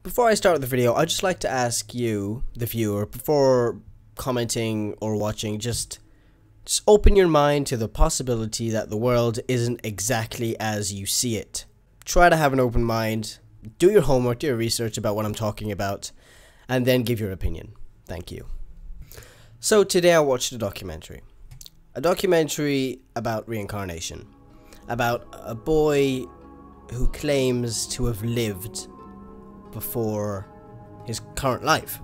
Before I start the video, I'd just like to ask you, the viewer, before commenting or watching, just open your mind to the possibility that the world isn't exactly as you see it. Try to have an open mind, do your homework, do your research about what I'm talking about, and then give your opinion. Thank you. So today I watched a documentary about reincarnation, about a boy who claims to have lived before his current life.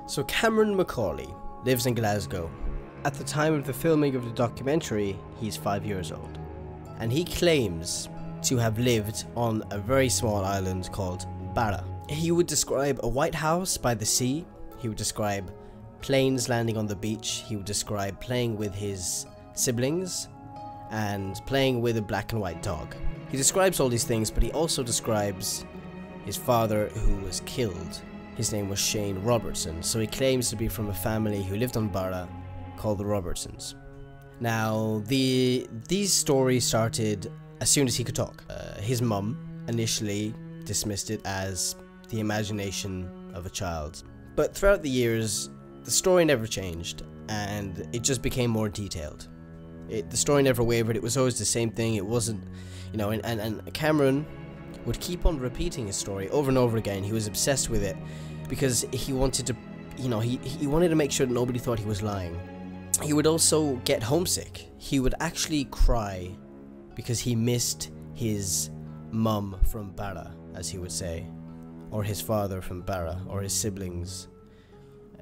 So Cameron Macaulay lives in Glasgow. At the time of the filming of the documentary, he's 5 years old, and he claims to have lived on a very small island called Barra. He would describe a white house by the sea, he would describe planes landing on the beach, he would describe playing with his siblings, and playing with a black and white dog. He describes all these things, but he also describes his father who was killed. His name was Shane Robertson, so he claims to be from a family who lived on Barra called the Robertsons. Now, these stories started as soon as he could talk. His mum initially dismissed it as the imagination of a child, but throughout the years, the story never changed, and it just became more detailed. The story never wavered, it was always the same thing, it wasn't, you know, and Cameron would keep on repeating his story over and over again. He was obsessed with it because he wanted to, you know, he wanted to make sure that nobody thought he was lying. He would also get homesick. He would actually cry because he missed his mum from Barra, as he would say, or his father from Barra, or his siblings,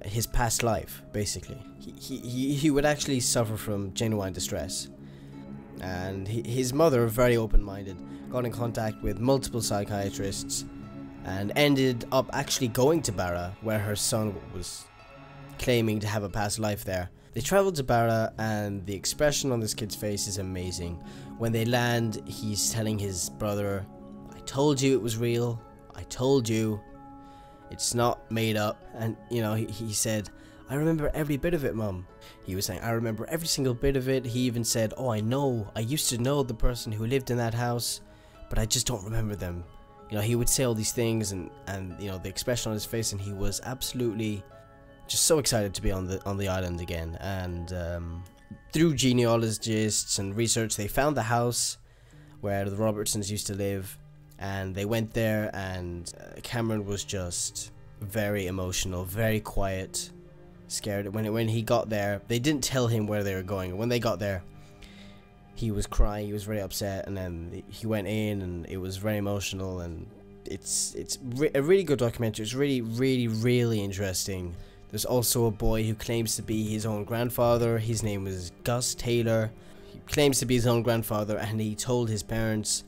his past life, basically. He would actually suffer from genuine distress. And his mother, very open-minded, got in contact with multiple psychiatrists and ended up actually going to Barra, where her son was claiming to have a past life there. They traveled to Barra, and the expression on this kid's face is amazing. When they land, he's telling his brother, "I told you it was real, I told you, it's not made up." And, you know, he said, "I remember every bit of it, Mum." He was saying, "I remember every single bit of it." He even said, "Oh, I used to know the person who lived in that house, but I just don't remember them." You know, he would say all these things, and you know, the expression on his face, and he was absolutely just so excited to be on the island again. And through genealogists and research, they found the house where the Robertsons used to live, and they went there, and Cameron was just very emotional, very quiet, scared. When he got there, they didn't tell him where they were going. When they got there, he was crying, he was very upset, and then he went in, and it was very emotional. And it's a really good documentary. It's really interesting. There's also a boy who claims to be his own grandfather. His name was Gus Taylor. He claims to be his own grandfather, and he told his parents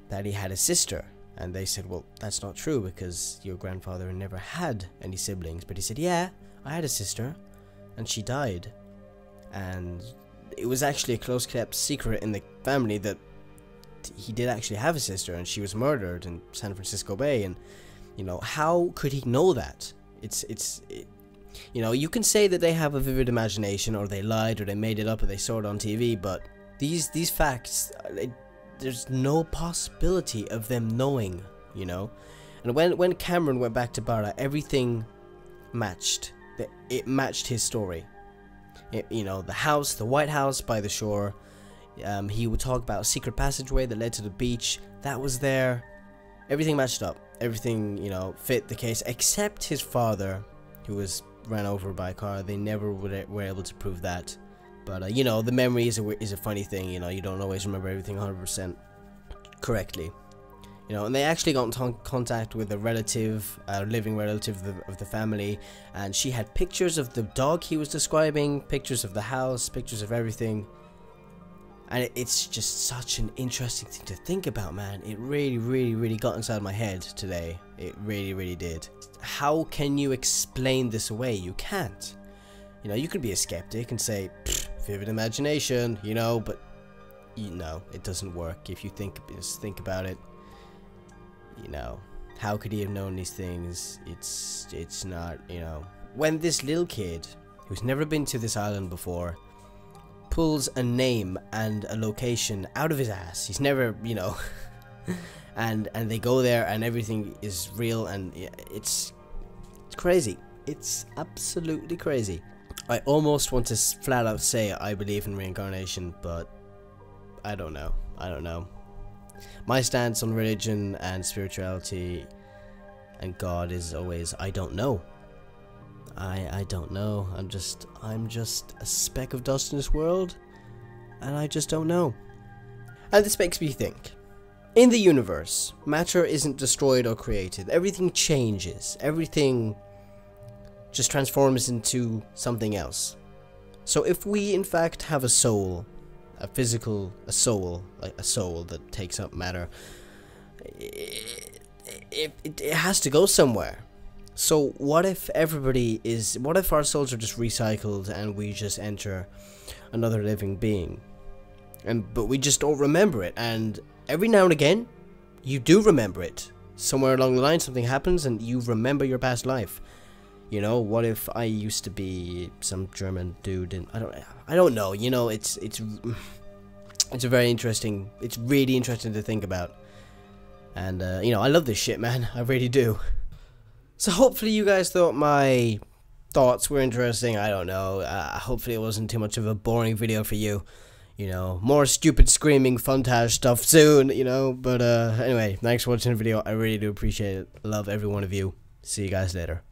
that he had a sister, and they said, "Well, that's not true because your grandfather never had any siblings." But he said, "Yeah, I had a sister, and she died." And it was actually a close kept secret in the family that he did actually have a sister, and she was murdered in San Francisco Bay. And, you know, how could he know that? You know, you can say that they have a vivid imagination, or they lied, or they made it up, or they saw it on TV, but these facts, there's no possibility of them knowing, you know. And when Cameron went back to Barra, everything matched. It matched his story. You know, the house, the white house by the shore. He would talk about a secret passageway that led to the beach. That was there. Everything matched up. Everything, you know, fit the case, except his father, who was ran over by a car. They never were able to prove that. But, you know, the memory is a funny thing. You know, you don't always remember everything 100% correctly. You know, and they actually got in contact with a relative, a living relative of the family, and she had pictures of the dog he was describing, pictures of the house, pictures of everything. And it's just such an interesting thing to think about, man. It really got inside my head today. It really did. How can you explain this away? You can't. You know, you can be a skeptic and say, vivid imagination, you know, but you know, it doesn't work. If you just think about it, you know, how could he have known these things? It's not, you know. When this little kid, who's never been to this island before, pulls a name and a location out of his ass, he's never, you know, and they go there and everything is real, and it's crazy. It's absolutely crazy. I almost want to flat out say I believe in reincarnation, but I don't know. My stance on religion and spirituality and God is always, I don't know. I don't know. I'm just a speck of dust in this world, and I just don't know. And this makes me think. In the universe, matter isn't destroyed or created. Everything changes. Everything just transforms into something else. So if we in fact have a soul, a soul, like a soul that takes up matter, it has to go somewhere. So what if what if our souls are just recycled and we just enter another living being? But we just don't remember it, and every now and again, you do remember it. Somewhere along the line something happens and you remember your past life. You know, what if I used to be some German dude and I don't know, you know, it's a very interesting, it's really interesting to think about. And you know, I love this shit, man. I really do. So hopefully you guys thought my thoughts were interesting. I don't know. Hopefully it wasn't too much of a boring video for you. You know, more stupid screaming funtage stuff soon, you know. But anyway, thanks for watching the video. I really do appreciate it. Love every one of you. See you guys later.